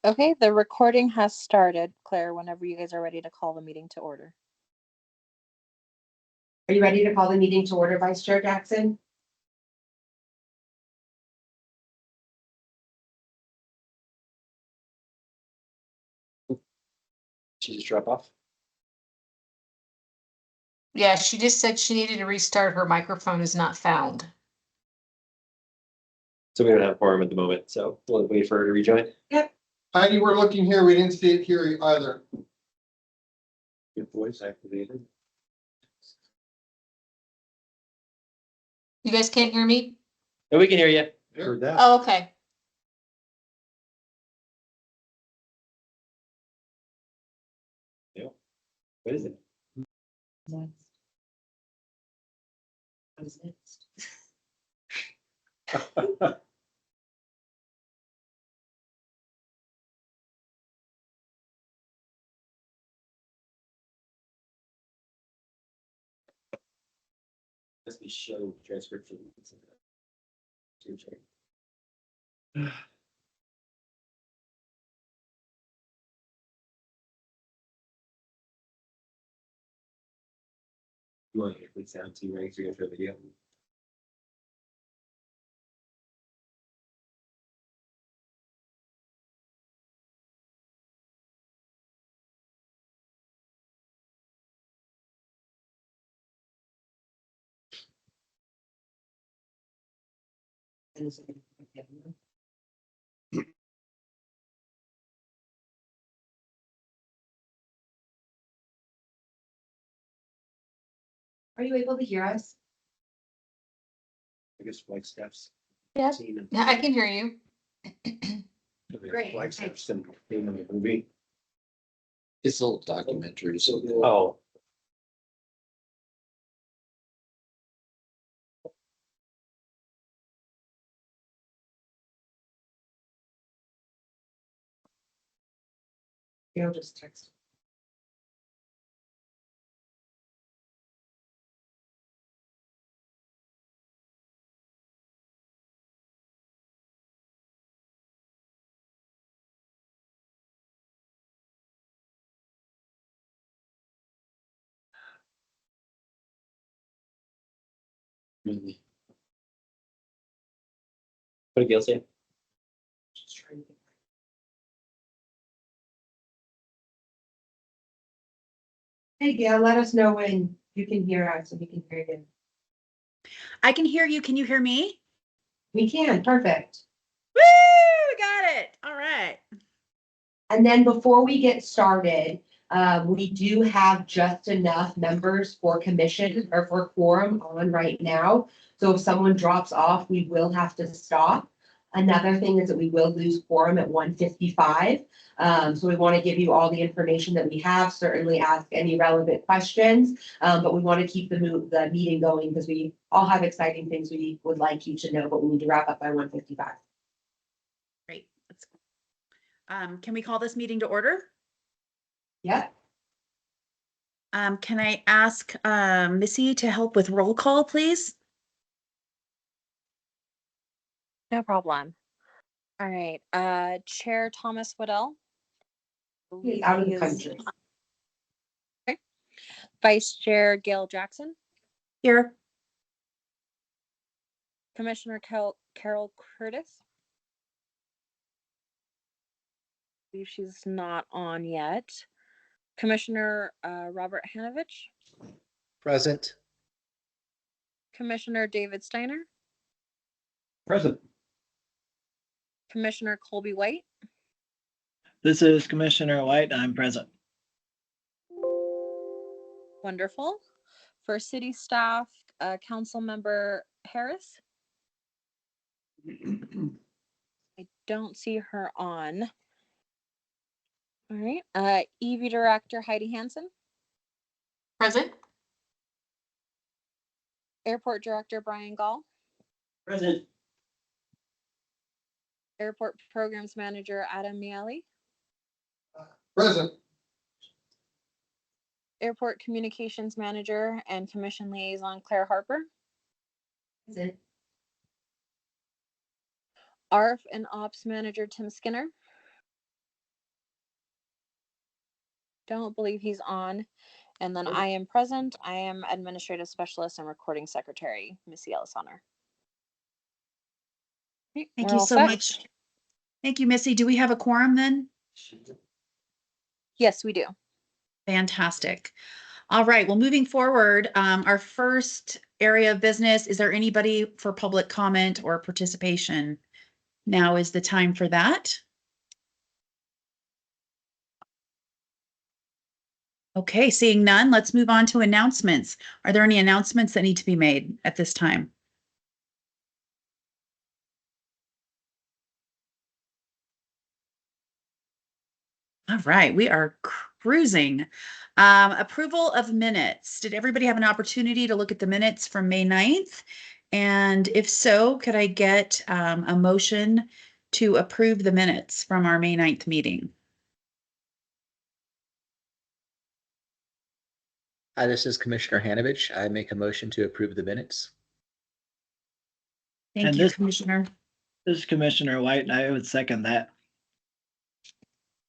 Okay, the recording has started. Claire, whenever you guys are ready to call the meeting to order. Are you ready to call the meeting to order, Vice Chair Jackson? She just drop off. Yeah, she just said she needed to restart. Her microphone is not found. So we don't have a quorum at the moment, so we'll wait for her to rejoin. Heidi, we're looking here. We didn't see it here either. Your voice activated. You guys can't hear me? No, we can hear you. Heard that. Oh, okay. What is it? Next. What is next? Must be show transcription. You want to hear the sound too, right? So you're gonna show video. Are you able to hear us? I guess Flagstaff's. Yes. Seen Yeah, I can hear you. Great. Flagstaff's in the movie. It's a little documentary. So Oh. You'll just text. Really? What did Gail say? Just trying to get. Hey Gail, let us know when you can hear us and we can hear you. I can hear you. Can you hear me? We can, perfect. Woo! Got it. All right. And then before we get started, we do have just enough members for commission or for quorum on right now. So if someone drops off, we will have to stop. Another thing is that we will lose quorum at 1:55. So we want to give you all the information that we have, certainly ask any relevant questions. But we want to keep the meeting going because we all have exciting things we would like you to know, but we need to wrap up by 1:55. Great. Let's can we call this meeting to order? Yep. Can I ask Missy to help with roll call, please? No problem. All right. Chair Thomas Waddell. He's out of the He is- country. Okay. Vice Chair Gail Jackson. Here. Commissioner Carol Curtis. I believe she's not on yet. Commissioner Robert Hanovich. present. Commissioner David Steiner. Present. Commissioner Colby White. This is Commissioner White. I'm present. Wonderful. For city staff, council member Harris. I don't see her on. All right. EV Director Heidi Hansen. Present? Airport Director Brian Gall. Present. Airport Programs Manager Adam Miele. Present. Airport Communications Manager and Commission Liaison Claire Harper. Is it? ARF and Ops Manager Tim Skinner. Don't believe he's on. And then I am present. I am administrative specialist and recording secretary, Missy Ellis Honor. Okay, Thank we're you all so set. much. Thank you, Missy. Do we have a quorum then? Yes, we do. Fantastic. All right, well, moving forward, our first area of business, is there anybody for public comment or participation? Now is the time for that. Okay, seeing none, let's move on to announcements. Are there any announcements that need to be made at this time? All right, we are cruising. Approval of minutes. Did everybody have an opportunity to look at the minutes from May 9th? And if so, could I get a motion to approve the minutes from our May 9th meeting? Hi, this is Commissioner Hanovich. I make a motion to approve the minutes. Thank And you, this- Commissioner. This is Commissioner White, and I would second that.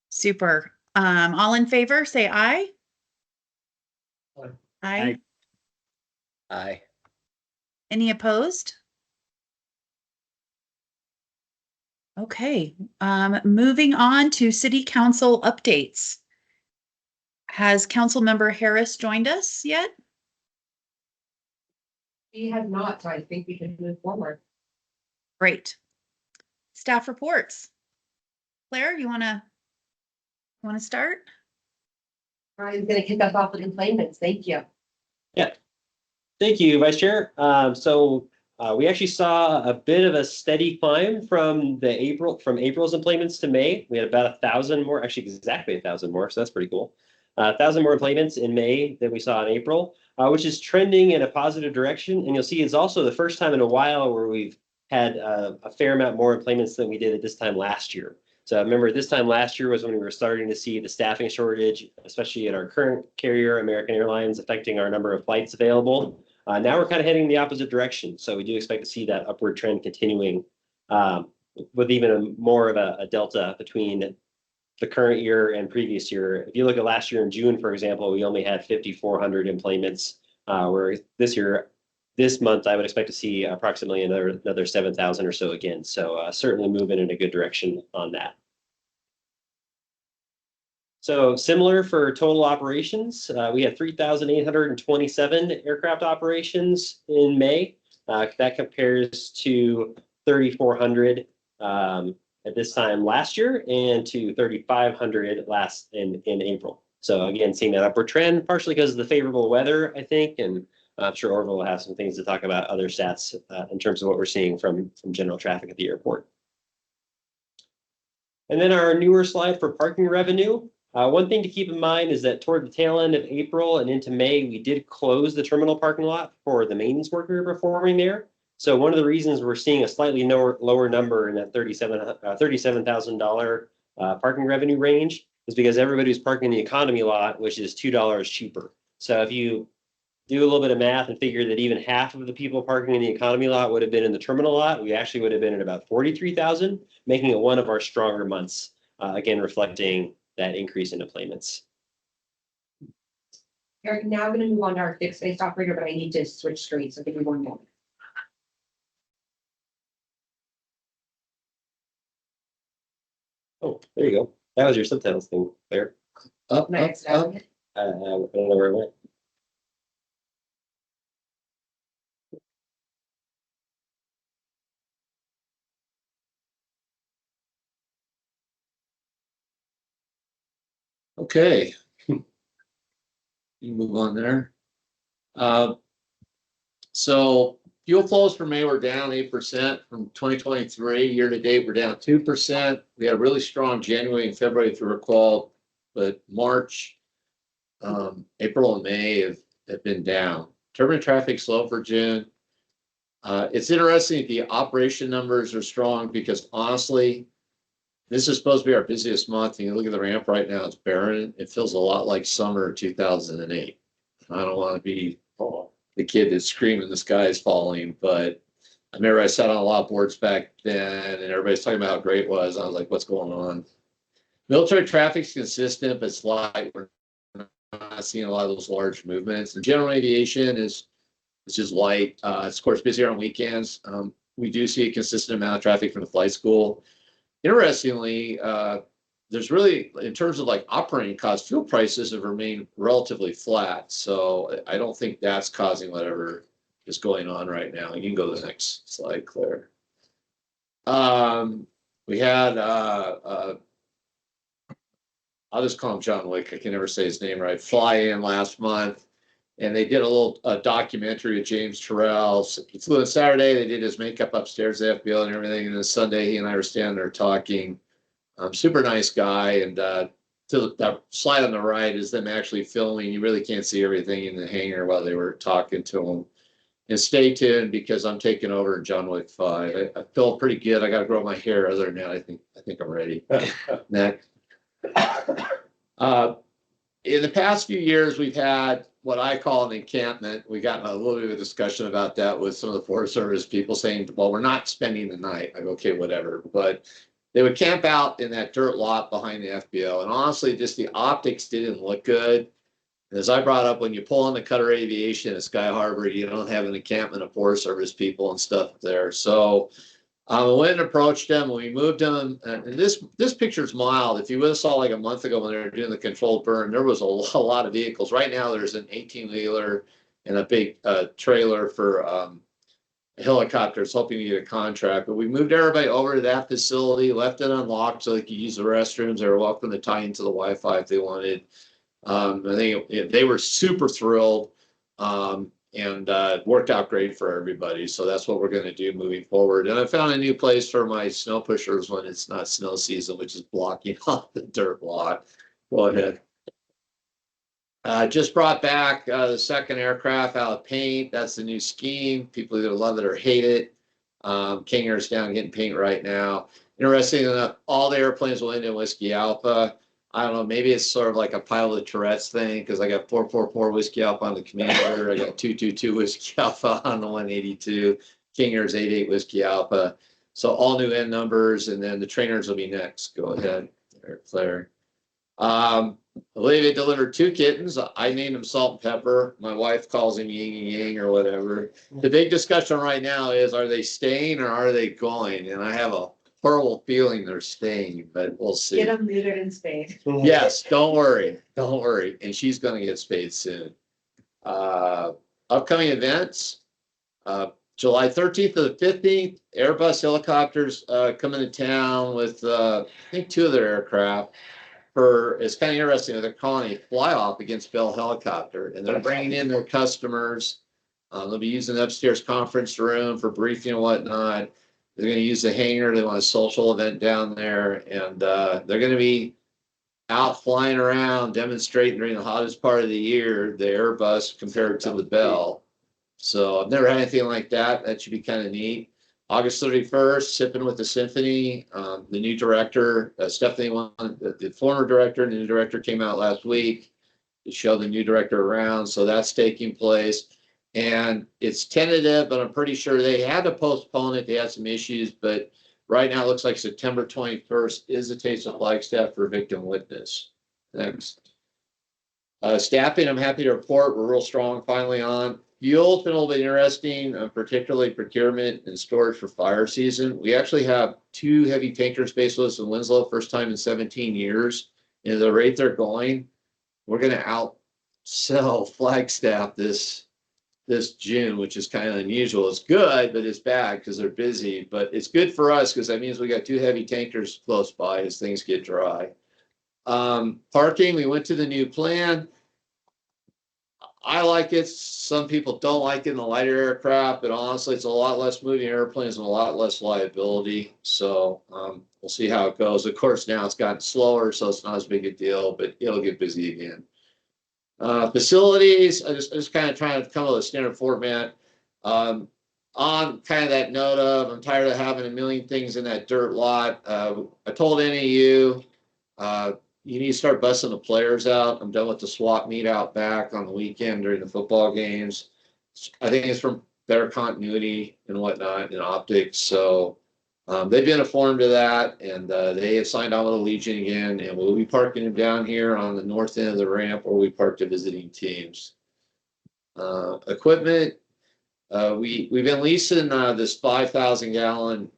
Super. All in favor, say aye. Aye. Aye. Aye. Any opposed? Okay, moving on to city council updates. Has Councilmember Harris joined us yet? He has not, so I think we can move forward. Great. Staff reports. Claire, you wanna start? I'm gonna kick us off with employments. Thank you. Thank you, Vice Chair. We actually saw a bit of a steady climb from April's employments to May. We had about 1,000 more, actually exactly 1,000 more, so that's pretty cool. 1,000 more employments in May than we saw in April, which is trending in a positive direction. And you'll see it's also the first time in a while where we've had a fair amount more employments than we did at this time last year. So remember, this time last year was when we were starting to see the staffing shortage, especially at our current carrier, American Airlines, affecting our number of flights available. Now we're kind of heading the opposite direction. So we do expect to see that upward trend continuing with even more of a delta between the current year and previous year. If you look at last year in June, for example, we only had 5,400 employments, where this month, I would expect to see approximately another 7,000 or so again. So certainly moving in a good direction on that. So similar for total operations, we had 3,827 aircraft operations in May. That compares to 3,400 at this time last year and to 3,500 in April. So again, seeing that upward trend, partially because of the favorable weather, I think, and I'm sure Orville will have some things to talk about other stats in terms of what we're seeing from general traffic at the airport. And then our newer slide for parking revenue. One thing to keep in mind is that toward the tail end of April and into May, we did close the terminal parking lot for the maintenance work we were performing there. So one of the reasons we're seeing a slightly lower number in that $37,000 parking revenue range is because everybody's parking in the economy lot, which is $2 cheaper. So if you do a little bit of math and figure that even half of the people parking in the economy lot would have been in the terminal lot, we actually would have been at about 43,000, making it one of our stronger months, again, reflecting that increase in employments. We're now gonna move on to our fixed based operator, but I need to switch screens, so give me one moment. Oh, there you go. That was your subtitles thing there. Up, Am I up, up. accidentally? I don't know where it went. Okay. You move on there. So fuel flows for May were down 8% from 2023. Year to date, we're down 2%. We had a really strong January and February, if you recall, but March, April and May have been down. Terminal traffic slow for June. It's interesting that the operation numbers are strong because honestly, this is supposed to be our busiest month. And you look at the ramp right now, it's barren. It feels a lot like summer 2008. I don't want to be the kid that's screaming the sky is falling, but I remember I sat on a lot of boards back then and everybody's talking about how great it was. I was like, what's going on? Military traffic's consistent, but slight. We're not seeing a lot of those large movements. And general aviation is just light. It's of course busier on weekends. We do see a consistent amount of traffic from the flight school. Interestingly, there's really, in terms of like operating costs, fuel prices have remained relatively flat. So I don't think that's causing whatever is going on right now. You can go to the next slide, Claire. We had, I'll just call him John Wick. I can never say his name right. Fly in last month. And they did a little documentary with James Terrell. He flew on Saturday. They did his makeup upstairs at the FBO and everything. And then Sunday, he and I were standing there talking. Super nice guy. And to that slide on the right is them actually filming. You really can't see everything in the hangar while they were talking to him. And stay tuned because I'm taking over John Wick 5. I feel pretty good. I got to grow my hair. Other than that, I think I'm ready. Next. In the past few years, we've had what I call an encampment. We got a little bit of a discussion about that with some of the Forest Service people saying, well, we're not spending the night. I go, okay, whatever. But they would camp out in that dirt lot behind the FBO. And honestly, just the optics didn't look good. As I brought up, when you pull on the Cutter Aviation at Sky Harbor, you don't have an encampment of Forest Service people and stuff there. So I went and approached them, and we moved them. And this picture's mild. If you would have saw like a month ago when they were doing the controlled burn, there was a lot of vehicles. Right now, there's an 18-wheeler and a big trailer for helicopters, hoping to get a contract. But we moved everybody over to that facility, left it unlocked so they could use the restrooms. They were welcome to tie into the Wi-Fi if they wanted. I think they were super thrilled. And worked out great for everybody. So that's what we're going to do moving forward. And I found a new place for my snow pushers when it's not snow season, which is blocking off the dirt lot. Go ahead. Just brought back the second aircraft out of paint. That's the new scheme. People either love it or hate it. King Air's down getting paint right now. Interesting enough, all the airplanes will end in Whiskey Alpha. I don't know, maybe it's sort of like a pilot Tourette's thing because I got 444 Whiskey Alpha on the Commander. I got 222 Whiskey Alpha on the 182. King Air's 88 Whiskey Alpha. So all new end numbers, and then the trainers will be next. Go ahead, Claire. I believe they delivered 2 kittens. I named them Salt and Pepper. My wife calls him Ying and Yang or whatever. The big discussion right now is, are they staying or are they going? And I have a horrible feeling they're staying, but we'll see. Get them neutered and spayed. Yes, don't worry. And she's going to get spayed soon. Upcoming events, July 13th to the 15th, Airbus helicopters coming to town with, I think, 2 of their aircraft. It's kind of interesting. They're calling a fly-off against Bell Helicopter, and they're bringing in their customers. They'll be using the upstairs conference room for briefing and whatnot. They're going to use the hangar. They want a social event down there, and they're going to be out flying around, demonstrating during the hottest part of the year, the Airbus compared to the Bell. So I've never had anything like that. That should be kind of neat. August 31st, Sipping with the Symphony. The new director, Stephanie, the former director and the new director came out last week to show the new director around. So that's taking place. And it's tentative, but I'm pretty sure they had to postpone it. They had some issues, but right now it looks like September 21st is the Taste of Flagstaff for Victim Witness. Next. Staffing, I'm happy to report we're real strong finally on. Fuel's been a little bit interesting, particularly procurement and storage for fire season. We actually have 2 heavy tanker specialists in Winslow, first time in 17 years. And at the rate they're going, we're going to outsell Flagstaff this June, which is kind of unusual. It's good, but it's bad because they're busy. But it's good for us because that means we got 2 heavy tankers close by as things get dry. Parking, we went to the new plan. I like it. Some people don't like it in the lighter aircraft, but honestly, it's a lot less moving airplanes and a lot less liability. So we'll see how it goes. Of course, now it's gotten slower, so it's not as big a deal, but it'll get busy again. Facilities, I just kind of trying to come up with a standard format. On kind of that note of, I'm tired of having a million things in that dirt lot. I told NAU, you need to start busting the players out. I'm done with the swap meet out back on the weekend during the football games. I think it's from better continuity and whatnot in optics. So They've been informed of that, and they have signed on with the Legion again, and we'll be parking them down here on the north end of the ramp where we park the visiting teams. Equipment, we've been leasing this 5,000 gallon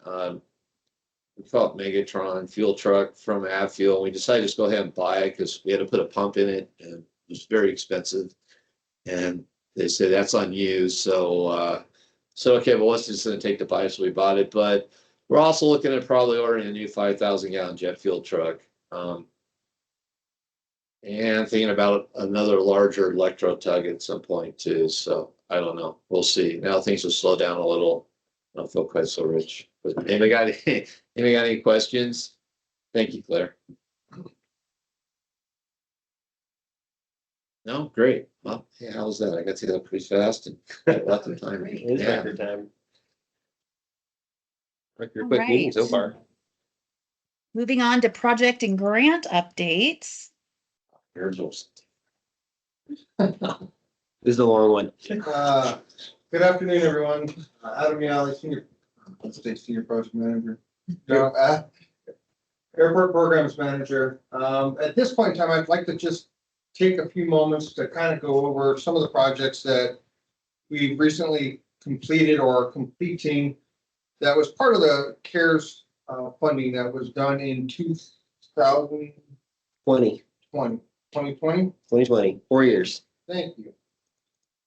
we call it Megatron fuel truck from Avfuel. We decided to just go ahead and buy it because we had to put a pump in it, and it was very expensive. And they said that's unused, so okay, well, let's just gonna take the buy, so we bought it. But we're also looking at probably ordering a new 5,000 gallon jet fuel truck. And thinking about another larger electro tug at some point too. So I don't know. We'll see. Now things will slow down a little. I don't feel quite so rich. But anybody got any questions? Thank you, Claire. No, great. Well, yeah, how was that? I got to that pretty fast and lots of time. It's Yeah. record time. Record All quick meeting so right. far. Moving on to project and grant updates. Here's what's- This is a long one. Good afternoon, everyone. Adam Yali, Senior Project Manager. No, Airport Programs Manager. At this point in time, I'd like to just take a few moments to kind of go over some of the projects that we've recently completed or are completing that was part of the CARES funding that was done in 2020. 2020, 4 years. Thank you.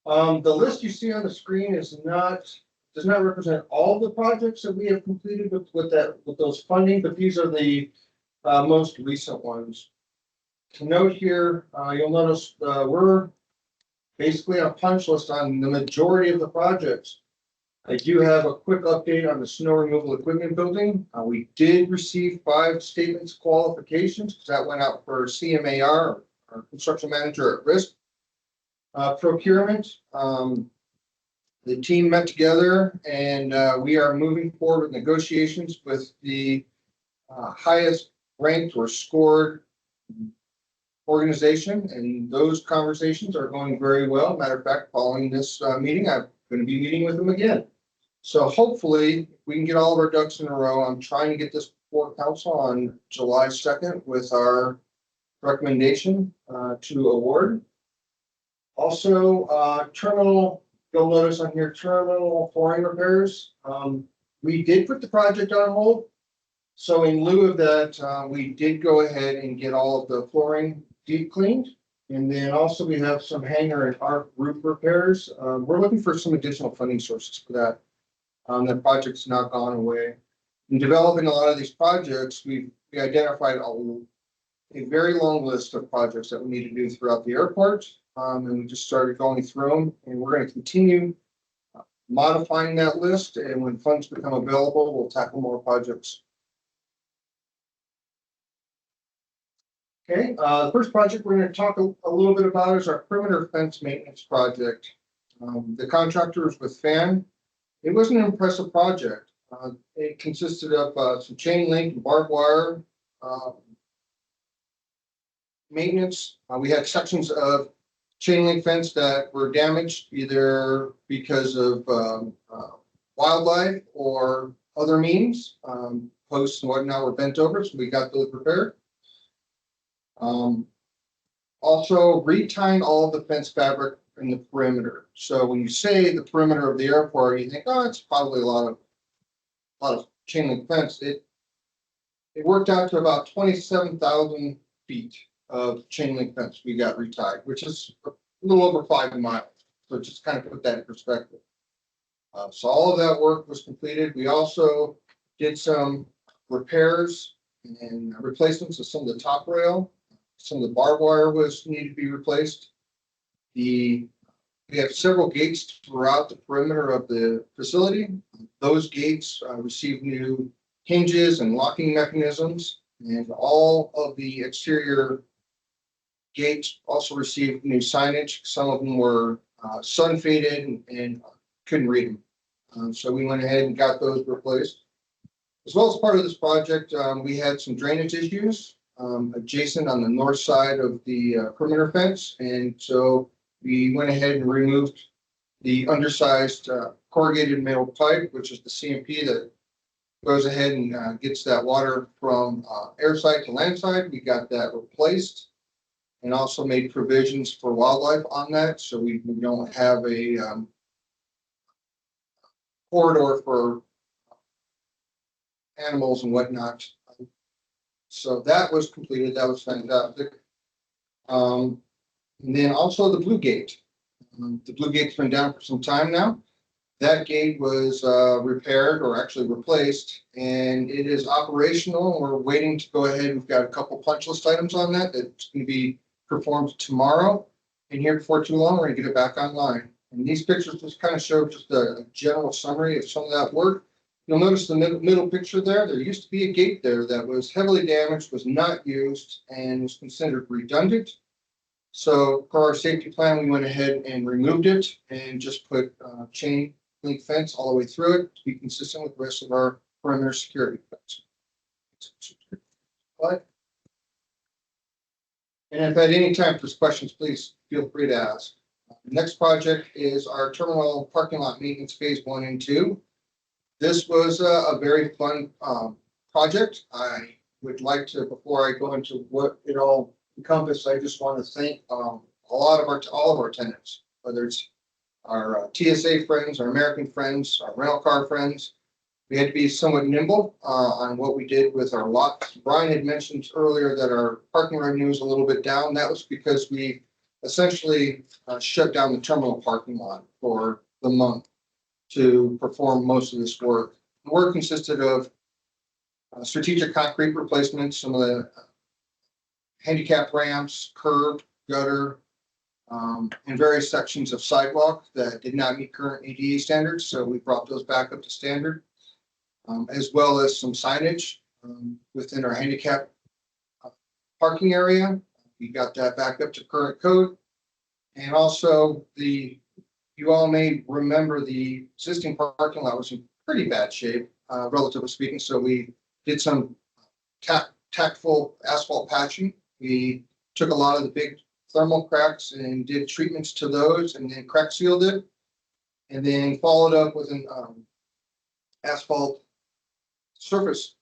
The list you see on the screen does not represent all the projects that we have completed with those funding, but these are the most recent ones. To note here, you'll notice we're basically on a punch list on the majority of the projects. I do have a quick update on the snow removal equipment building. We did receive 5 statements of qualifications because that went out for CMAR, our construction manager at risk. Procurement, the team met together and we are moving forward with negotiations with the highest ranked or scored organization, and those conversations are going very well. Matter of fact, following this meeting, I'm going to be meeting with them again. So hopefully we can get all of our ducks in a row. I'm trying to get this before council on July 2nd with our recommendation to award. Also, terminal, you'll notice on here, terminal flooring repairs. We did put the project on hold. So in lieu of that, we did go ahead and get all of the flooring deep cleaned. And then also we have some hangar and arc roof repairs. We're looking for some additional funding sources for that. The project's not gone away. In developing a lot of these projects, we identified a very long list of projects that we need to do throughout the airport. And we just started going through them, and we're going to continue modifying that list. And when funds become available, we'll tackle more projects. Okay, the first project we're going to talk a little bit about is our perimeter fence maintenance project. The contractor is with FAN. It was an impressive project. It consisted of some chain link and barbed wire maintenance. We had sections of chain link fence that were damaged either because of wildlife or other means. Posts and whatnot were bent over, so we got those repaired. Also retying all of the fence fabric in the perimeter. So when you say the perimeter of the airport, you think, oh, it's probably a lot of chain link fence. It worked out to about 27,000 feet of chain link fence we got retied, which is a little over 5 miles. So just kind of put that in perspective. So all of that work was completed. We also did some repairs and replacements of some of the top rail. Some of the barbed wire needed to be replaced. We have several gates throughout the perimeter of the facility. Those gates received new hinges and locking mechanisms, and all of the exterior gates also received new signage. Some of them were sun faded and couldn't read them. So we went ahead and got those replaced. As well as part of this project, we had some drainage issues adjacent on the north side of the perimeter fence. And so we went ahead and removed the undersized corrugated metal pipe, which is the CMP that goes ahead and gets that water from airside to landside. We got that replaced and also made provisions for wildlife on that, so we don't have a corridor for animals and whatnot. So that was completed. That was fantastic. And then also the Blue Gate. The Blue Gate's been down for some time now. That gate was repaired or actually replaced, and it is operational. We're waiting to go ahead. We've got a couple punch list items on that that's going to be performed tomorrow. And here before too long, we're going to get it back online. And these pictures just kind of show just a general summary of some of that work. You'll notice the middle picture there. There used to be a gate there that was heavily damaged, was not used, and was considered redundant. So for our safety plan, we went ahead and removed it and just put chain link fence all the way through it to be consistent with the rest of our perimeter security fence. But, and if at any time there's questions, please feel free to ask. The next project is our terminal parking lot maintenance phase 1 and 2. This was a very fun project. I would like to, before I go into what it all encompassed, I just want to thank all of our tenants, whether it's our TSA friends, our American friends, our rental car friends. We had to be somewhat nimble on what we did with our lots. Brian had mentioned earlier that our parking revenue was a little bit down. That was because we essentially shut down the terminal parking lot for the month to perform most of this work. The work consisted of strategic concrete replacements, some of the handicap ramps, curb, gutter, and various sections of sidewalk that did not meet current ADA standards. So we brought those back up to standard, as well as some signage within our handicap parking area. We got that back up to current code. And also you all may remember the existing parking lot was in pretty bad shape, relatively speaking. So we did some tactful asphalt patching. We took a lot of the big thermal cracks and did treatments to those and then crack sealed it. And then followed up with an asphalt surface.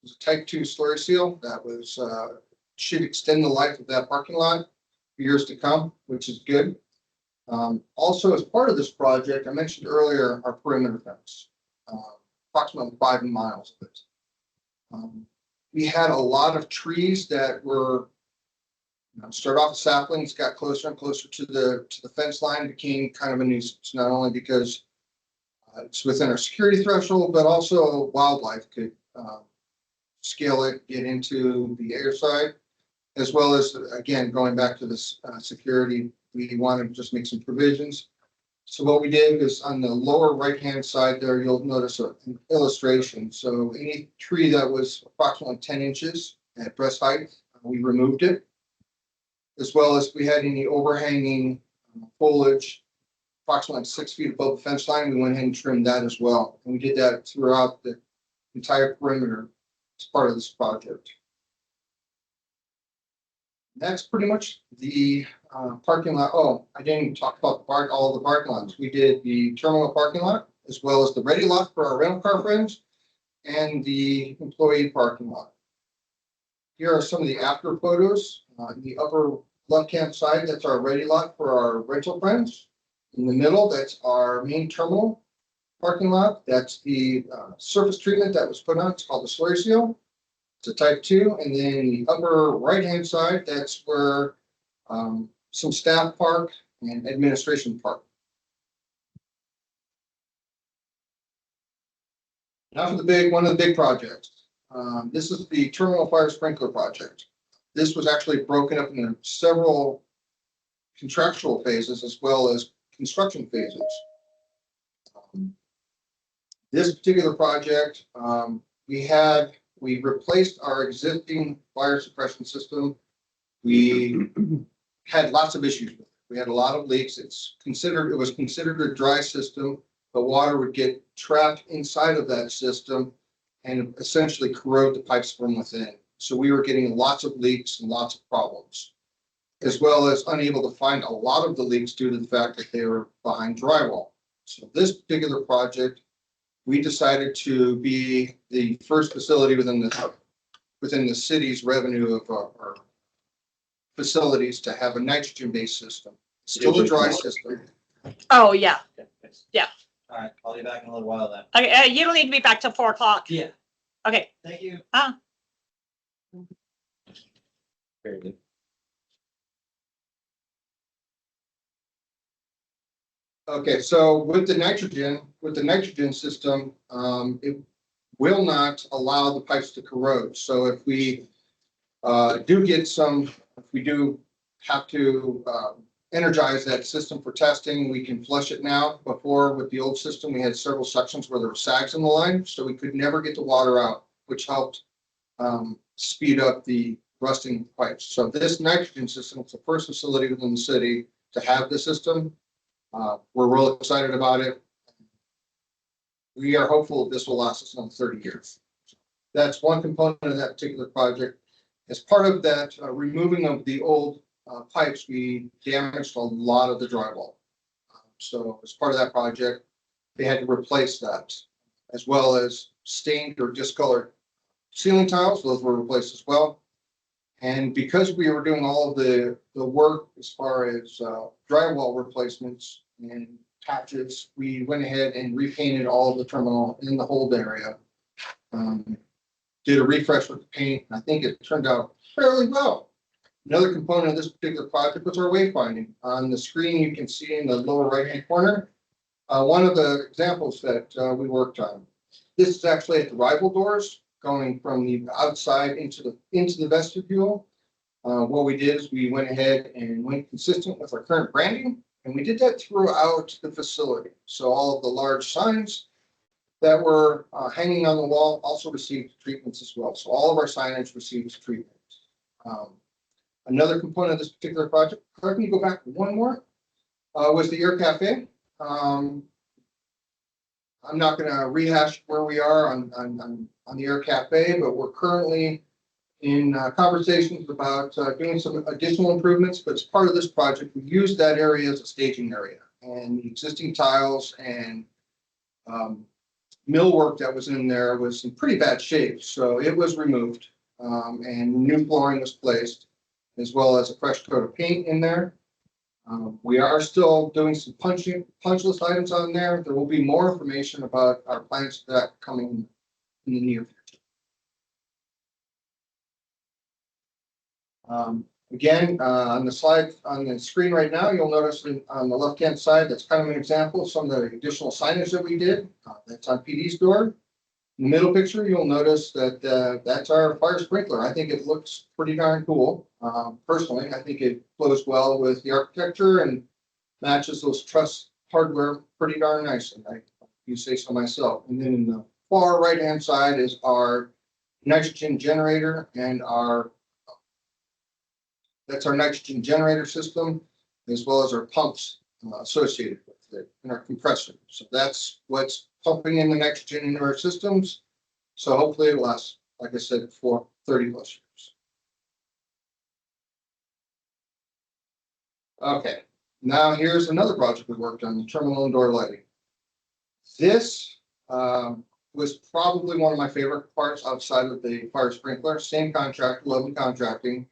It was a type 2 slurry seal that was should extend the life of that parking lot for years to come, which is good. Also, as part of this project, I mentioned earlier our perimeter fence, approximately 5 miles of it. We had a lot of trees that were started off as saplings, got closer and closer to the fence line, became kind of a nuisance, not only because it's within our security threshold, but also wildlife could scale it, get into the air side, as well as, again, going back to this security, we want to just make some provisions. So what we did is on the lower right-hand side there, you'll notice an illustration. So any tree that was approximately 10 inches at breast height, we removed it, as well as we had any overhanging foliage approximately 6 feet above the fence line. We went ahead and trimmed that as well. And we did that throughout the entire perimeter as part of this project. That's pretty much the parking lot. Oh, I didn't even talk about all the parking lots. We did the terminal parking lot as well as the ready lot for our rental car friends and the employee parking lot. Here are some of the after photos. In the upper left-hand side, that's our ready lot for our rental friends. In the middle, that's our main terminal parking lot. That's the surface treatment that was put on. It's called the slurry seal. It's a type 2. And then the upper right-hand side, that's where some staff park and administration park. Now for one of the big projects. This is the terminal fire sprinkler project. This was actually broken up into several contractual phases as well as construction phases. This particular project, we replaced our existing fire suppression system. We had lots of issues with it. We had a lot of leaks. It was considered a dry system, but water would get trapped inside of that system and essentially corrode the pipes from within. So we were getting lots of leaks and lots of problems, as well as unable to find a lot of the leaks due to the fact that they were behind drywall. So this particular project, we decided to be the first facility within the city's revenue of our facilities to have a nitrogen-based system. Still a dry system. Oh, yeah. All right, I'll be back in a little while then. Okay, you don't need to be back till 4 o'clock. Yeah, Okay. thank you. Very good. Okay, so with the nitrogen system, it will not allow the pipes to corrode. So if we if we do have to energize that system for testing, we can flush it now. Before, with the old system, we had several sections where there were sags in the line, so we could never get the water out, which helped speed up the rusting pipes. So this nitrogen system is the first facility within the city to have the system. We're real excited about it. We are hopeful that this will last us another 30 years. That's one component of that particular project. As part of that removing of the old pipes, we damaged a lot of the drywall. So as part of that project, they had to replace that, as well as stained or discolored ceiling tiles. Those were replaced as well. And because we were doing all of the work as far as drywall replacements and patches, we went ahead and repainted all of the terminal in the hold area. Did a refresh with the paint. I think it turned out fairly well. Another component of this particular project was our wayfinding. On the screen, you can see in the lower right-hand corner, one of the examples that we worked on. This is actually at the arrival doors, going from the outside into the vestibule. What we did is we went ahead and went consistent with our current branding, and we did that throughout the facility. So all of the large signs that were hanging on the wall also received treatments as well. So all of our signage received treatment. Another component of this particular project, let me go back one more, was the Air Cafe. I'm not going to rehash where we are on the Air Cafe, but we're currently in conversations about doing some additional improvements. But as part of this project, we used that area as a staging area, and the existing tiles and millwork that was in there was in pretty bad shape. So it was removed, and new flooring was placed, as well as a fresh coat of paint in there. We are still doing some punch list items on there. There will be more information about our plans for that coming in the near future. Again, on the slide on the screen right now, you'll notice on the left-hand side, that's kind of an example of some of the additional signage that we did. That's on PD's door. In the middle picture, you'll notice that that's our fire sprinkler. I think it looks pretty darn cool. Personally, I think it flows well with the architecture and matches those truss hardware pretty darn nicely. You say so myself. And then in the far right-hand side is our nitrogen generator and that's our nitrogen generator system, as well as our pumps associated with it and our compressor. So that's what's pumping in the nitrogen into our systems. So hopefully it lasts, like I said, for 30 plus years. Okay, now here's another project we worked on, the terminal indoor lighting. This was probably one of my favorite parts outside of the fire sprinkler. Same contract, Logan Contracting.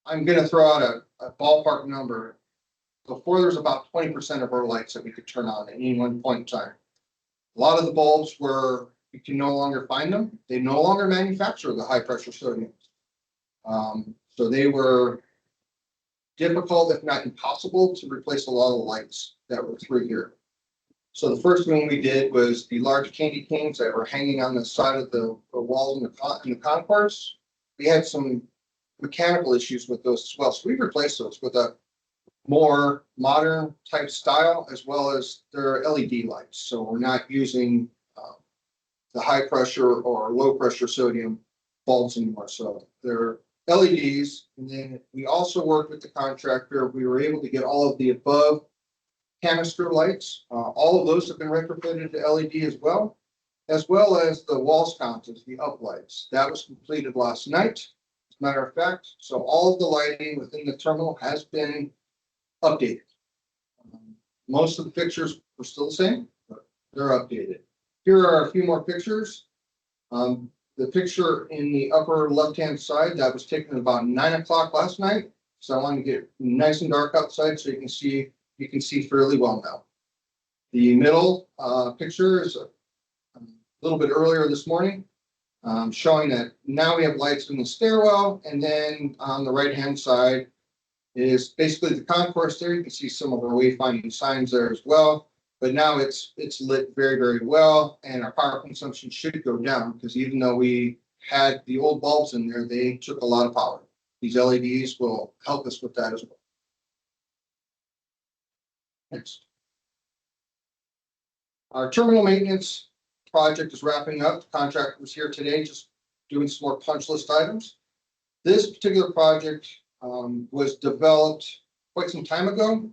I'm going to throw out a ballpark number. Before, there was about 20% of our lights that we could turn on at any one point in time. A lot of the bulbs you can no longer find them. They no longer manufacture the high pressure sodium. So they were difficult, if not impossible, to replace a lot of the lights that were through here. So the first thing we did was the large candy canes that were hanging on the side of the walls in the concourse. We had some mechanical issues with those as well. So we replaced those with a more modern type style, as well as their LED lights. So we're not using the high pressure or low pressure sodium bulbs anymore. So they're LEDs. And then we also worked with the contractor. We were able to get all of the above canister lights. All of those have been retrofitted to LED as well as the wall sconces, the up lights. That was completed last night. As a matter of fact, so all of the lighting within the terminal has been updated. Most of the fixtures were still the same, but they're updated. Here are a few more pictures. The picture in the upper left-hand side, that was taken about 9 o'clock last night. So I want to get nice and dark outside so you can see fairly well now. The middle picture is a little bit earlier this morning, showing that now we have lights in the stairwell, and then on the right-hand side is basically the concourse there. You can see some of our wayfinding signs there as well. But now it's lit very, very well, and our power consumption should go down because even though we had the old bulbs in there, they took a lot of power. These LEDs will help us with that as well. Next. Our terminal maintenance project is wrapping up. The contractor was here today just doing some more punch list items. This particular project was developed quite some time ago.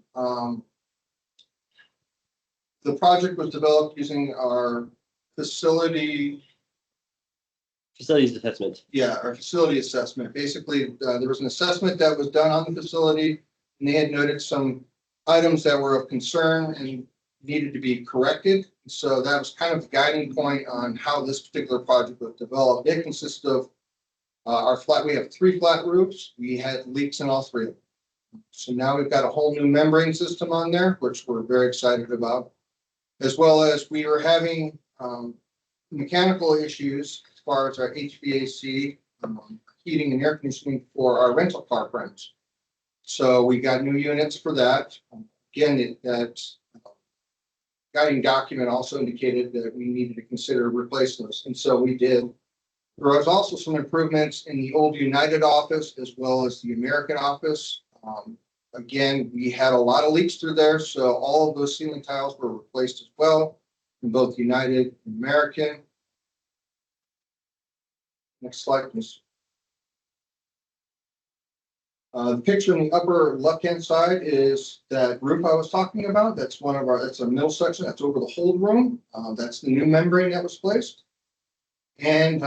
The project was developed using our facilities assessment. Yeah, our facility assessment. Basically, there was an assessment that was done on the facility, and they had noted some items that were of concern and needed to be corrected. So that was kind of the guiding point on how this particular project was developed. It consists of we have 3 flat roofs. We had leaks in all 3 of them. So now we've got a whole new membrane system on there, which we're very excited about. As well as we were having mechanical issues as far as our HVAC, heating and air conditioning for our rental car friends. So we got new units for that. Again, that guiding document also indicated that we needed to consider replacing those, and so we did. There was also some improvements in the old United office as well as the American office. Again, we had a lot of leaks through there, so all of those ceiling tiles were replaced as well in both United and American. Next slide, please. The picture in the upper left-hand side is that roof I was talking about. That's a middle section. That's over the hold room. That's the new membrane that was placed. And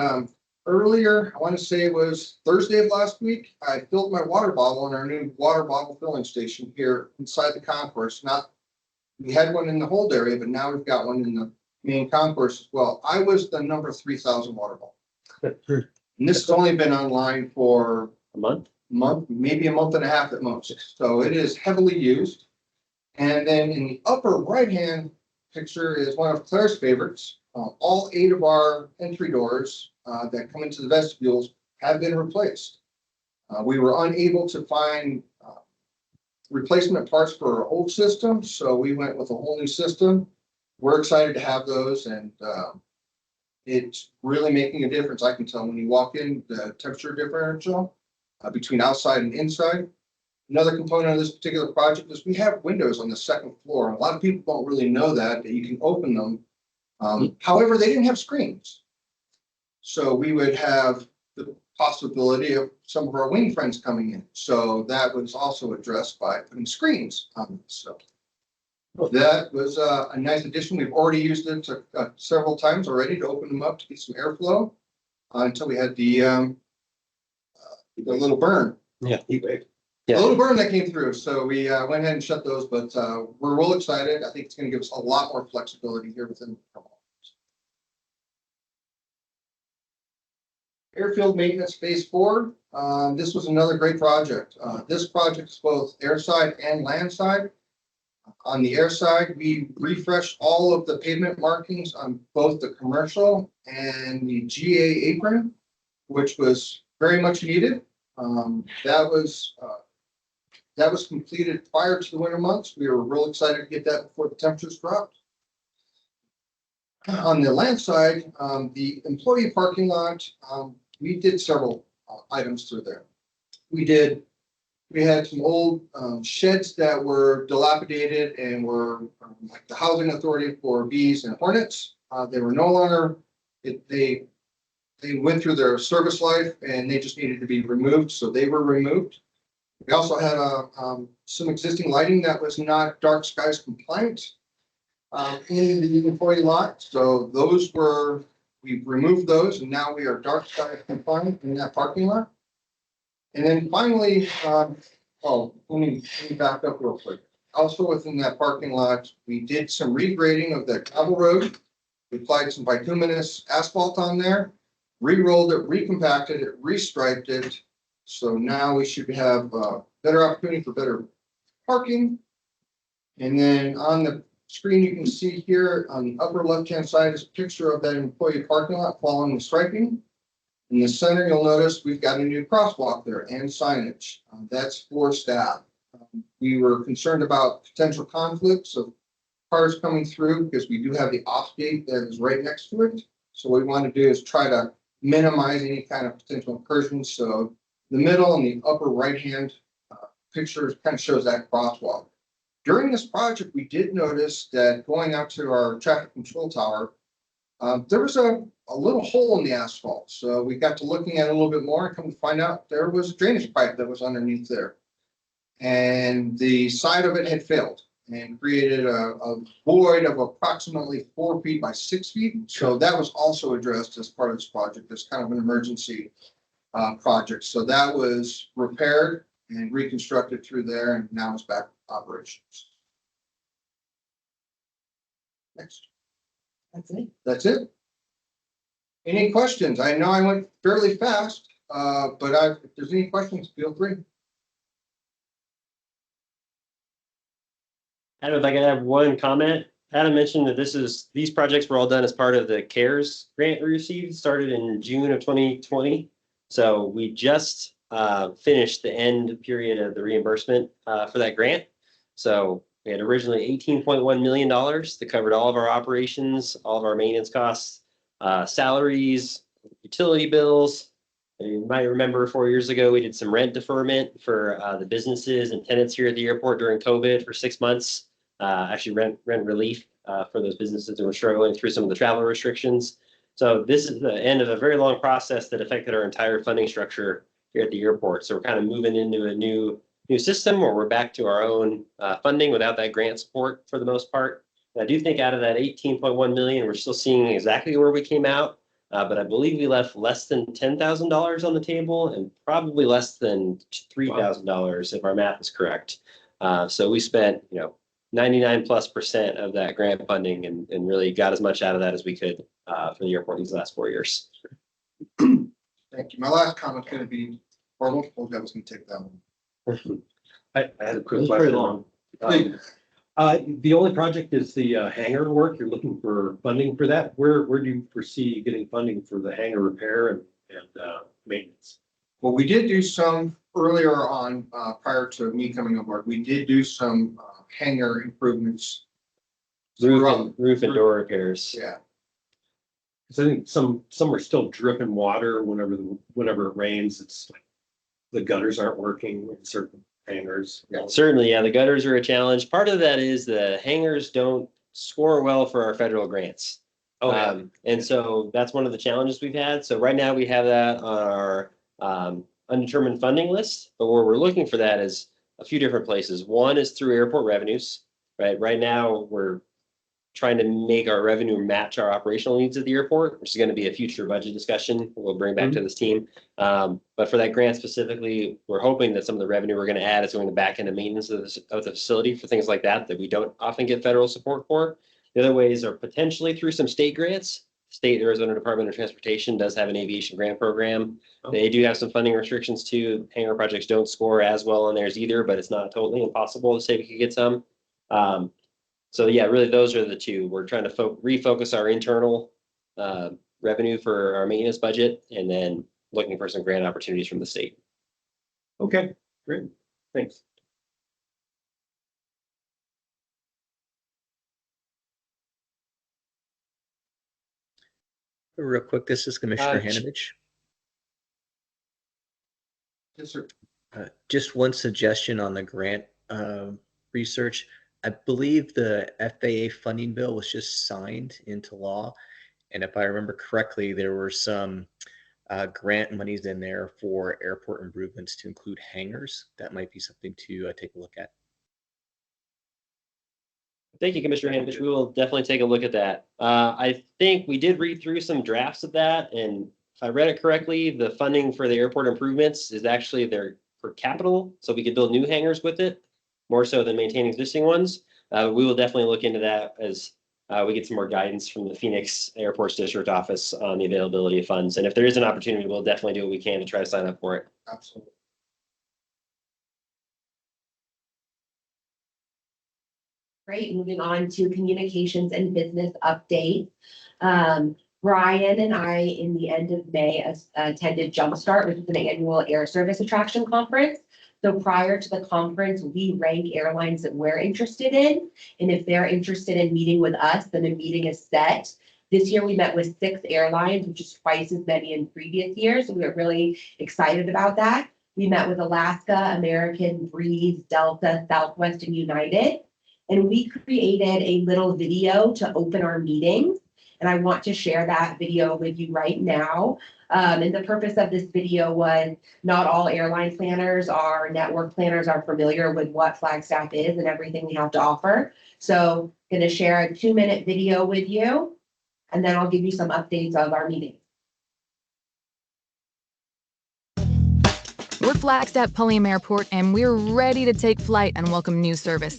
earlier, I want to say it was Thursday of last week, I filled my water bottle in our new water bottle filling station here inside the concourse. We had one in the hold area, but now we've got one in the main concourse as well. I was the number 3,000 water bottle. And this has only been online for a month, maybe a month and a half at most. So it is heavily used. And then in the upper right-hand picture is one of Claire's favorites. All 8 of our entry doors that come into the vestibules have been replaced. We were unable to find replacement parts for our old system, so we went with a whole new system. We're excited to have those, and it's really making a difference. I can tell when you walk in, the temperature differential between outside and inside. Another component of this particular project is we have windows on the 2nd floor, and a lot of people don't really know that you can open them. However, they didn't have screens. So we would have the possibility of some of our wing friends coming in. So that was also addressed by putting screens on them. So that was a nice addition. We've already used it several times already to open them up to get some airflow until we had the little burn. Yeah, heat wave. A Yeah. little burn that came through. So we went ahead and shut those, but we're real excited. I think it's going to give us a lot more flexibility here within the terminal. Airfield maintenance phase 4. This was another great project. This project is both airside and landside. On the air side, we refreshed all of the pavement markings on both the commercial and the GA apron, which was very much needed. That was completed prior to the winter months. We were real excited to get that before the temperatures dropped. On the land side, the employee parking lot, we did several items through there. We had some old sheds that were dilapidated and were like the housing authority for bees and hornets. They were no longer, they went through their service life and they just needed to be removed. So they were removed. We also had some existing lighting that was not dark skies compliant in the employee lot. So we removed those, and now we are dark sky compliant in that parking lot. And then finally, let me back up real quick. Also within that parking lot, we did some regrading of the gravel road. We applied some bituminous asphalt on there, re-rolled it, recompacted it, restriped it. So now we should have better opportunity for better parking. And then on the screen, you can see here on the upper left-hand side is a picture of that employee parking lot following the striping. In the center, you'll notice we've got a new crosswalk there and signage. That's for staff. We were concerned about potential conflicts of cars coming through because we do have the off gate that is right next to it. So what we want to do is try to minimize any kind of potential incursions. So the middle and the upper right-hand picture kind of shows that crosswalk. During this project, we did notice that going out to our traffic control tower, there was a little hole in the asphalt. So we got to looking at it a little bit more and come to find out there was a drainage pipe that was underneath there. And the side of it had failed and created a void of approximately 4 feet by 6 feet. So that was also addressed as part of this project, as kind of an emergency project. So that was repaired and reconstructed through there, and now it's back to operations. Next. That's it. That's it. Any questions? I know I went fairly fast, but if there's any questions, feel free. Adam, if I could have one comment. Adam mentioned that these projects were all done as part of the CARES grant we received, started in June of 2020. So we just finished the end period of the reimbursement for that grant. So we had originally $18.1 million that covered all of our operations, all of our maintenance costs, salaries, utility bills. And you might remember 4 years ago, we did some rent deferment for the businesses and tenants here at the airport during COVID for 6 months. Actually rent relief for those businesses that were struggling through some of the travel restrictions. So this is the end of a very long process that affected our entire funding structure here at the airport. So we're kind of moving into a new system where we're back to our own funding without that grant support for the most part. And I do think out of that 18.1 million, we're still seeing exactly where we came out. But I believe we left less than $10,000 on the table and probably less than $3,000 if our math is correct. So we spent, 99+% of that grant funding and really got as much out of that as we could for the airport these last 4 years. Thank you. My last comment is going to be formal. I was going to take that one. I had a quick It's pretty question. long. The only project is the hangar work. You're looking for funding for that. Where do you foresee getting funding for the hangar repair and maintenance? Well, we did do some earlier on, prior to me coming on board, we did do some hangar improvements. Roof and door repairs. Yeah. Because I think some are still dripping water whenever it rains. It's like the gutters aren't working in certain hangars. Certainly, yeah, the gutters are a challenge. Part of that is the hangars don't score well for our federal grants. And so that's one of the challenges we've had. So right now we have that on our undetermined funding list, but where we're looking for that is a few different places. One is through airport revenues, right? Right now we're trying to make our revenue match our operational needs at the airport, which is going to be a future budget discussion we'll bring back to this team. But for that grant specifically, we're hoping that some of the revenue we're going to add is going to back into maintenance of the facility for things like that we don't often get federal support for. The other ways are potentially through some state grants. State Arizona Department of Transportation does have an aviation grant program. They do have some funding restrictions too. Hangar projects don't score as well on theirs either, but it's not totally impossible to say we could get some. So yeah, really those are the two. We're trying to refocus our internal revenue for our maintenance budget and then looking for some grant opportunities from the state. Okay, great. Thanks. Real quick, this is Commissioner Sh- Hanovich. Yes, sir. Just one suggestion on the grant research. I believe the FAA funding bill was just signed into law. And if I remember correctly, there were some grant monies in there for airport improvements to include hangars. That might be something to take a look at. Thank you, Commissioner Hanovich. We will definitely take a look at that. I think we did read through some drafts of that, and if I read it correctly, the funding for the airport improvements is actually there for capital, so we could build new hangars with it. more so than maintaining existing ones. We will definitely look into that as we get some more guidance from the Phoenix Airports District Office on the availability of funds. And if there is an opportunity, we'll definitely do what we can to try to sign up for it. Absolutely. Great, moving on to communications and business updates. Brian and I, in the end of May, attended Jumpstart, which is an annual air service attraction conference. So prior to the conference, we rank airlines that we're interested in. And if they're interested in meeting with us, then a meeting is set. This year, we met with 6 airlines, which is twice as many in previous years. So we are really excited about that. We met with Alaska, American, Breeze, Delta, Southwest, and United. And we created a little video to open our meetings. And I want to share that video with you right now. And the purpose of this video was not all airline planners or network planners are familiar with what Flagstaff is and everything we have to offer. So I'm going to share a 2-minute video with you, and then I'll give you some updates of our meeting. We're Flagstaff Pulliam Airport, and we're ready to take flight and welcome new service.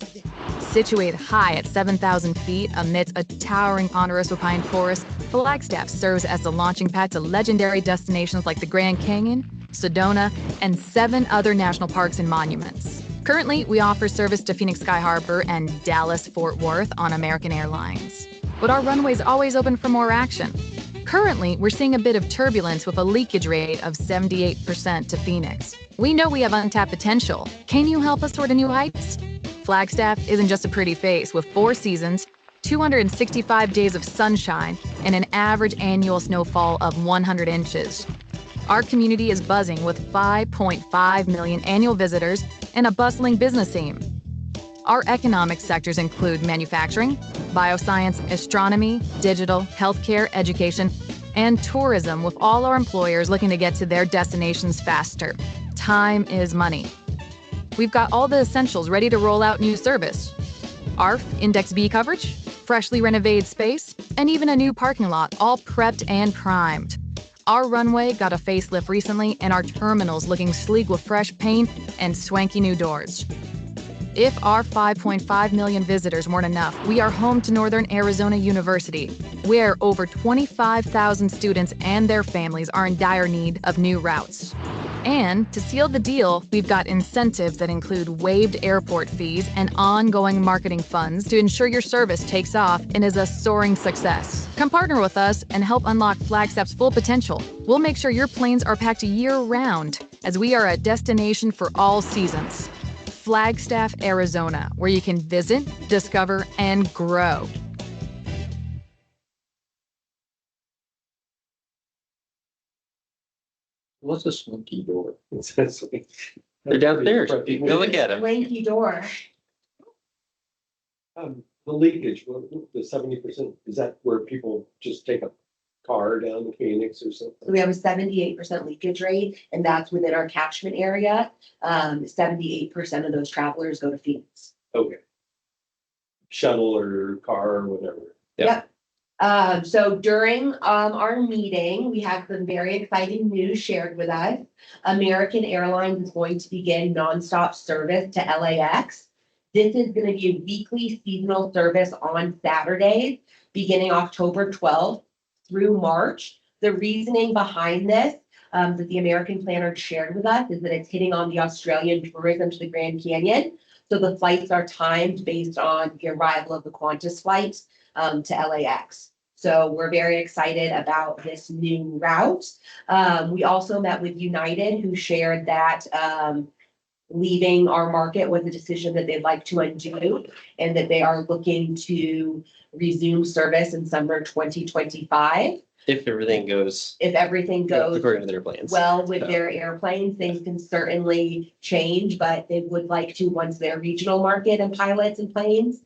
Situated high at 7,000 feet amidst a towering ponderosa pine forest, Flagstaff serves as the launching pad to legendary destinations like the Grand Canyon, Sedona, and 7 other national parks and monuments. Currently, we offer service to Phoenix Sky Harbor and Dallas-Fort Worth on American Airlines. But our runway's always open for more action. Currently, we're seeing a bit of turbulence with a leakage rate of 78% to Phoenix. We know we have untapped potential. Can you help us toward new heights? Flagstaff isn't just a pretty face with 4 seasons, 265 days of sunshine, and an average annual snowfall of 100 inches. Our community is buzzing with 5.5 million annual visitors and a bustling business scene. Our economic sectors include manufacturing, bioscience, astronomy, digital, healthcare, education, and tourism, with all our employers looking to get to their destinations faster. Time is money. We've got all the essentials ready to roll out new service. ARF Index B coverage, freshly renovated space, and even a new parking lot, all prepped and primed. Our runway got a facelift recently, and our terminal's looking sleek with fresh paint and swanky new doors. If our 5.5 million visitors weren't enough, we are home to Northern Arizona University, where over 25,000 students and their families are in dire need of new routes. And to seal the deal, we've got incentives that include waived airport fees and ongoing marketing funds to ensure your service takes off and is a soaring success. Come partner with us and help unlock Flagstaff's full potential. We'll make sure your planes are packed year-round, as we are a destination for all seasons. Flagstaff, Arizona, where you can visit, discover, and grow. What's a smoky door? They're downstairs. You can go look at them. Lanky door. The leakage, the 70%, is that where people just take a car down to Phoenix or something? So we have a 78% leakage rate, and that's within our catchment area. 78% of those travelers go to Phoenix. Okay. Shuttle or car or whatever. Yep. So during our meeting, we have some very exciting news shared with us. American Airlines is going to begin nonstop service to LAX. This is going to be a weekly seasonal service on Saturdays, beginning October 12th through March. The reasoning behind this that the American planner shared with us is that it's hitting on the Australian tourism to the Grand Canyon. So the flights are timed based on the arrival of the Qantas flights to LAX. So we're very excited about this new route. We also met with United, who shared that leaving our market was a decision that they'd like to undo, and that they are looking to resume service in summer 2025. If everything goes If everything goes according to their plans. well with So. their airplanes, things can certainly change, but they would like to, once their regional market and pilots and planes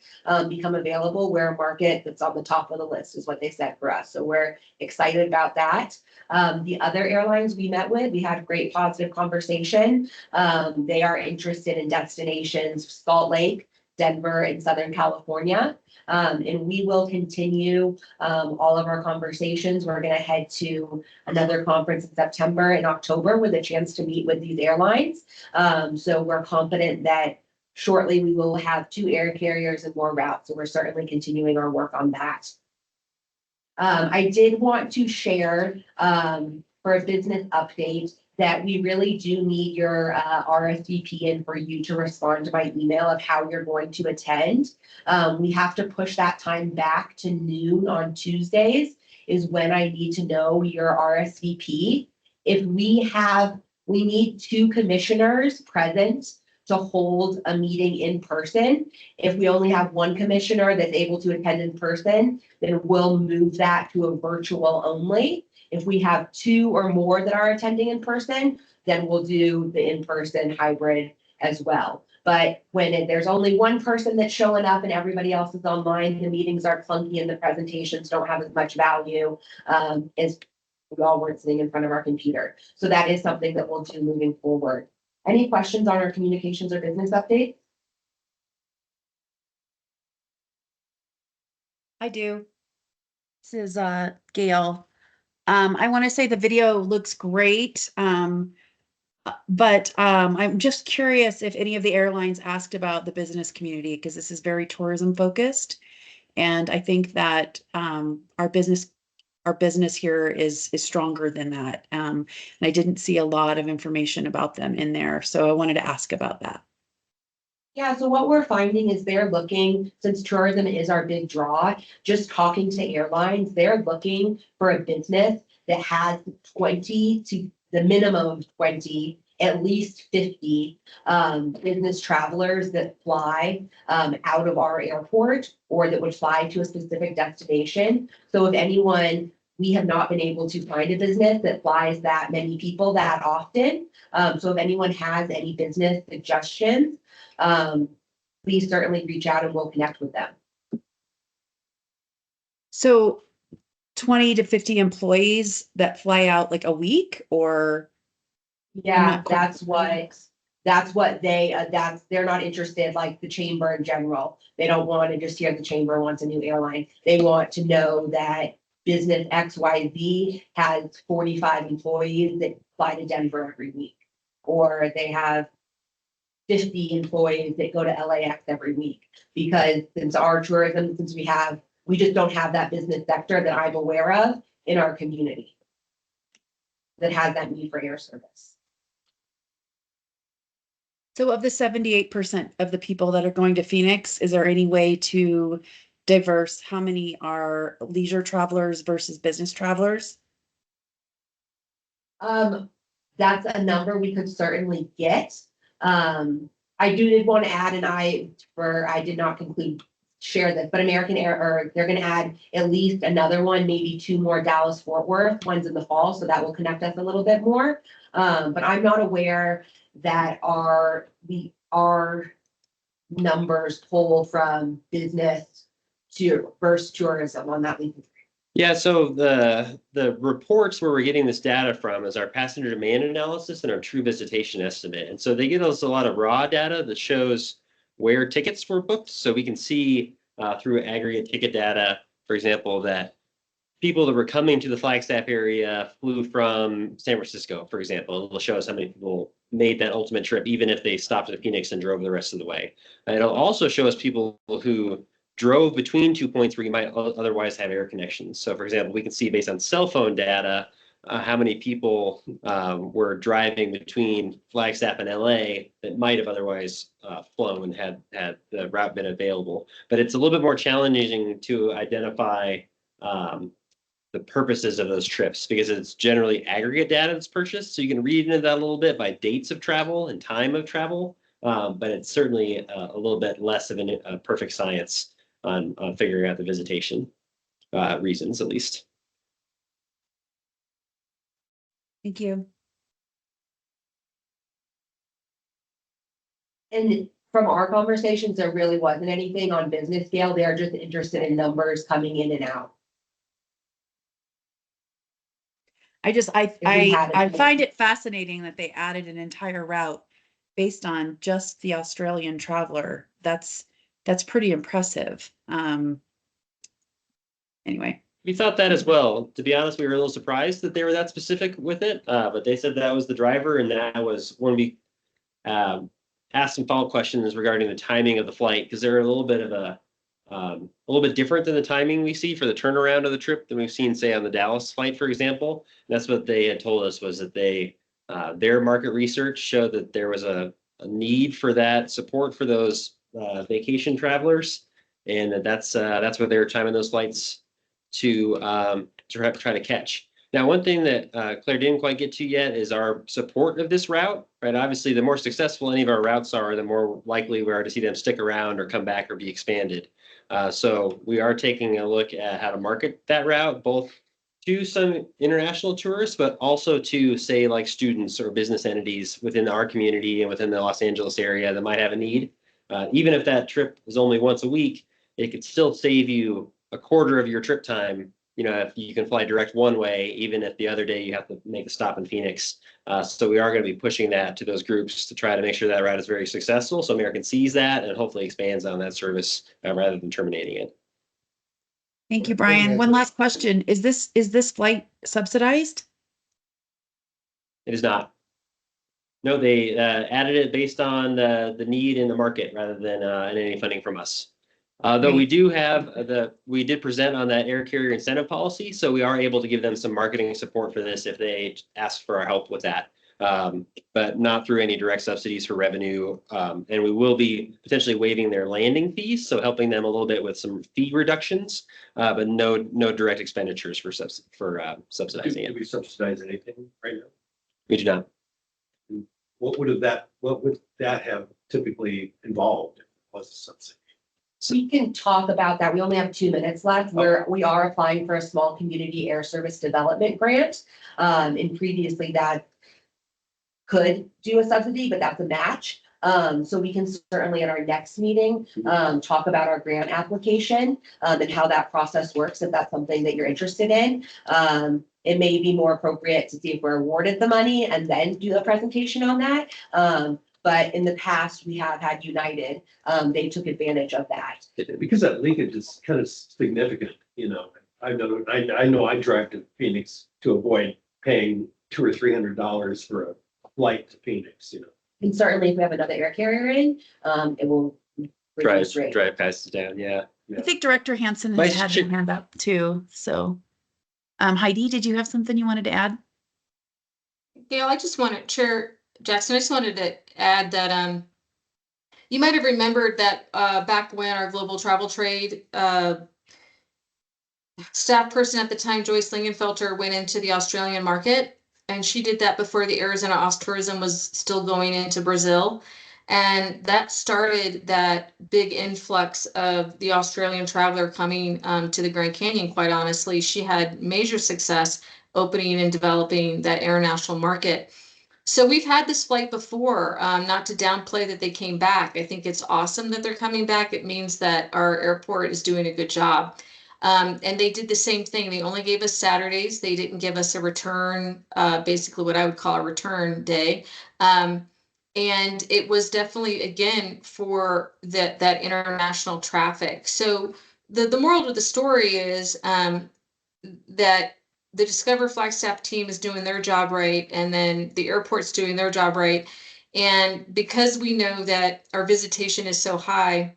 become available, we're a market that's on the top of the list is what they said for us. So we're excited about that. The other airlines we met with, we had a great positive conversation. They are interested in destinations, Salt Lake, Denver, and Southern California. And we will continue all of our conversations. We're going to head to another conference in September and October with a chance to meet with these airlines. So we're confident that shortly we will have 2 air carriers and more routes. So we're certainly continuing our work on that. I did want to share, for a business update, that we really do need your RSVP in for you to respond to my email of how you're going to attend. We have to push that time back to noon on Tuesdays is when I need to know your RSVP. If we need 2 commissioners present to hold a meeting in person. If we only have 1 commissioner that's able to attend in person, then we'll move that to a virtual only. If we have 2 or more that are attending in person, then we'll do the in-person hybrid as well. But when there's only 1 person that's showing up and everybody else is online, the meetings are clunky and the presentations don't have as much value as we all weren't sitting in front of our computer. So that is something that we'll do moving forward. Any questions on our communications or business updates? I do. This is Gail. I want to say the video looks great. But I'm just curious if any of the airlines asked about the business community, because this is very tourism focused. And I think that our business here is stronger than that. And I didn't see a lot of information about them in there. So I wanted to ask about that. Yeah, so what we're finding is they're looking, since tourism is our big draw, just talking to airlines, they're looking for a business that has 20 to the minimum of 20, at least 50 business travelers that fly out of our airport or that would fly to a specific destination. So if anyone, we have not been able to find a business that flies that many people that often. So if anyone has any business suggestions, please certainly reach out and we'll connect with them. So 20 to 50 employees that fly out like a week, or? Yeah, that's what they're not interested, like the chamber in general. They don't want to just hear the chamber wants a new airline. They want to know that business XYZ has 45 employees that fly to Denver every week, or they have 50 employees that go to LAX every week. Because since our tourism, we just don't have that business sector that I'm aware of in our community that has that need for air service. So of the 78% of the people that are going to Phoenix, is there any way to diverse how many are leisure travelers versus business travelers? That's a number we could certainly get. I did want to add, and I did not share this, but American Air, or they're going to add at least another one, maybe 2 more Dallas Fort Worth ones in the fall. So that will connect us a little bit more. But I'm not aware that our numbers pull from business to versus tourism on that week. Yeah, so the reports where we're getting this data from is our passenger demand analysis and our true visitation estimate. And so they give us a lot of raw data that shows where tickets were booked. So we can see through aggregate ticket data, for example, that people that were coming to the Flagstaff area flew from San Francisco, for example. It'll show us how many people made that ultimate trip, even if they stopped at Phoenix and drove the rest of the way. And it'll also show us people who drove between 2 points where you might otherwise have air connections. So for example, we can see based on cell phone data, how many people were driving between Flagstaff and LA that might have otherwise flown had the route been available. But it's a little bit more challenging to identify the purposes of those trips because it's generally aggregate data that's purchased. So you can read into that a little bit by dates of travel and time of travel. But it's certainly a little bit less of a perfect science on figuring out the visitation reasons, at least. Thank you. And from our conversations, there really wasn't anything on business scale. They're just interested in numbers coming in and out. I find it fascinating that they added an entire route based on just the Australian traveler. That's pretty impressive. Anyway. We thought that as well. To be honest, we were a little surprised that they were that specific with it, but they said that was the driver, and that was when we ask some follow-up questions regarding the timing of the flight, because they're a little bit of a little bit different than the timing we see for the turnaround of the trip than we've seen, say, on the Dallas flight, for example. And that's what they had told us, was that their market research showed that there was a need for that support for those vacation travelers, and that's what they were timing those flights to try to catch. Now, one thing that Claire didn't quite get to yet is our support of this route, right? Obviously, the more successful any of our routes are, the more likely we are to see them stick around or come back or be expanded. So we are taking a look at how to market that route, both to some international tourists, but also to, say, like students or business entities within our community and within the Los Angeles area that might have a need. Even if that trip is only once a week, it could still save you a quarter of your trip time. You know, if you can fly direct one way, even if the other day you have to make a stop in Phoenix. So we are going to be pushing that to those groups to try to make sure that route is very successful, so American sees that and hopefully expands on that service rather than terminating it. Thank you, Brian. One last question. Is this flight subsidized? It is not. No, they added it based on the need in the market rather than any funding from us. Though we do have we did present on that air carrier incentive policy, so we are able to give them some marketing support for this if they ask for our help with that, but not through any direct subsidies for revenue. And we will be potentially waiving their landing fees, so helping them a little bit with some fee reductions, but no direct expenditures for subsidizing Do it. we subsidize anything right now? We do not. What would that have typically involved? Was a subsidy? We can talk about that. We only have 2 minutes left, where we are applying for a small community air service development grant. And previously that could do a subsidy, but that's a match. So we can certainly at our next meeting, talk about our grant application, and how that process works, if that's something that you're interested in. It may be more appropriate to see if we're awarded the money and then do a presentation on that. But in the past, we have had United, they took advantage of that. Because that linkage is kind of significant, you know. I know I drive to Phoenix to avoid paying $200 or $300 for a flight to Phoenix, you know. And certainly if we have another air carrier in, it will reduce rate. Drive prices down, yeah. I think Director Hansen Vice has had her hand up too. So, Heidi, did you have something you wanted to add? Gail, I just wanted, Chair Jackson, I just wanted to add that you might have remembered that back when our global travel trade staff person at the time, Joyce Lingenfelter, went into the Australian market, and she did that before the Arizona Ostourism was still going into Brazil. And that started that big influx of the Australian traveler coming to the Grand Canyon. Quite honestly, she had major success opening and developing that international market. So we've had this flight before, not to downplay that they came back. I think it's awesome that they're coming back. It means that our airport is doing a good job. And they did the same thing. They only gave us Saturdays. They didn't give us a return, basically what I would call a return day. And it was definitely, again, for that international traffic. So the moral of the story is that the Discover Flagstaff team is doing their job right, and then the airport's doing their job right. And because we know that our visitation is so high,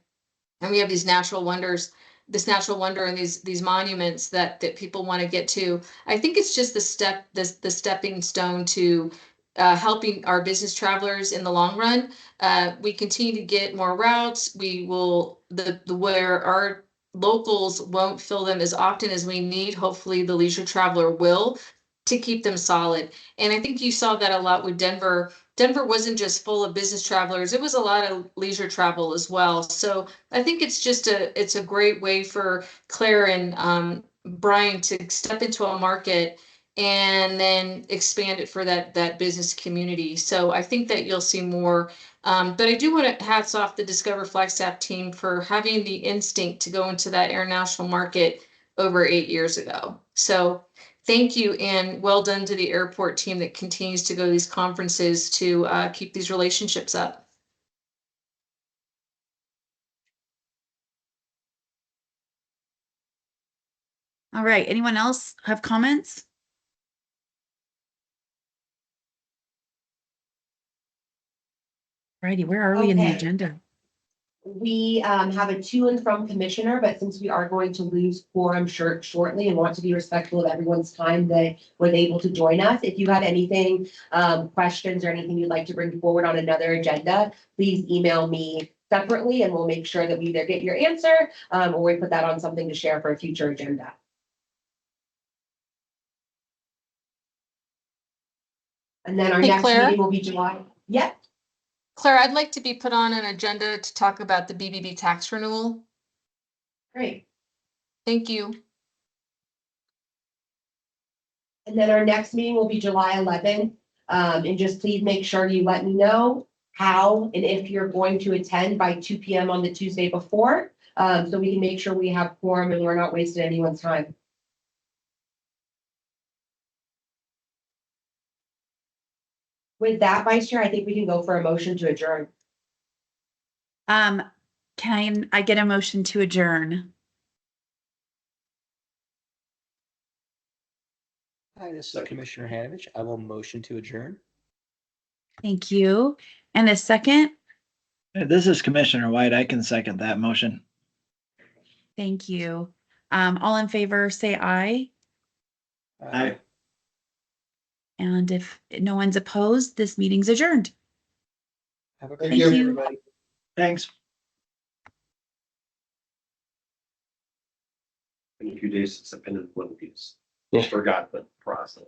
and we have these natural wonders, this natural wonder and these monuments that people want to get to, I think it's just the stepping stone to helping our business travelers in the long run. We continue to get more routes. We will where our locals won't fill them as often as we need. Hopefully the leisure traveler will, to keep them solid. And I think you saw that a lot with Denver. Denver wasn't just full of business travelers. It was a lot of leisure travel as well. So I think it's just it's a great way for Claire and Brian to step into a market and then expand it for that business community. So I think that you'll see more. But I do want to hats off the Discover Flagstaff team for having the instinct to go into that international market over 8 years ago. So thank you, and well done to the airport team that continues to go to these conferences to keep these relationships up. All right. Anyone else have comments? Righty, where are we in the Okay. agenda? We have a to and from commissioner, but since we are going to lose quorum shortly and want to be respectful of everyone's time that was able to join us, if you had anything, questions or anything you'd like to bring forward on another agenda, please email me separately and we'll make sure that we either get your answer or we put that on something to share for a future agenda. And then our Hey, next Claire? meeting will be July. Yeah, Claire, I'd like to be put on an agenda to talk about the BBB tax renewal. great. Thank you. And then our next meeting will be July 11th. And just please make sure you let me know how and if you're going to attend by 2 p.m. on the Tuesday before, so we can make sure we have quorum and we're not wasting anyone's time. With that, Vice Chair, I think we can go for a motion to adjourn. Can I get a motion to adjourn? Hi, this is Commissioner Hanovich. I will motion to adjourn. Thank you. And a second? This is Commissioner White. I can second that motion. Thank you. All in favor, say aye. Aye. And if no one's opposed, this meeting's adjourned. Have a Thank great you. day, everybody. Thanks. Been a few days since I've been in one of these. Just forgot the process.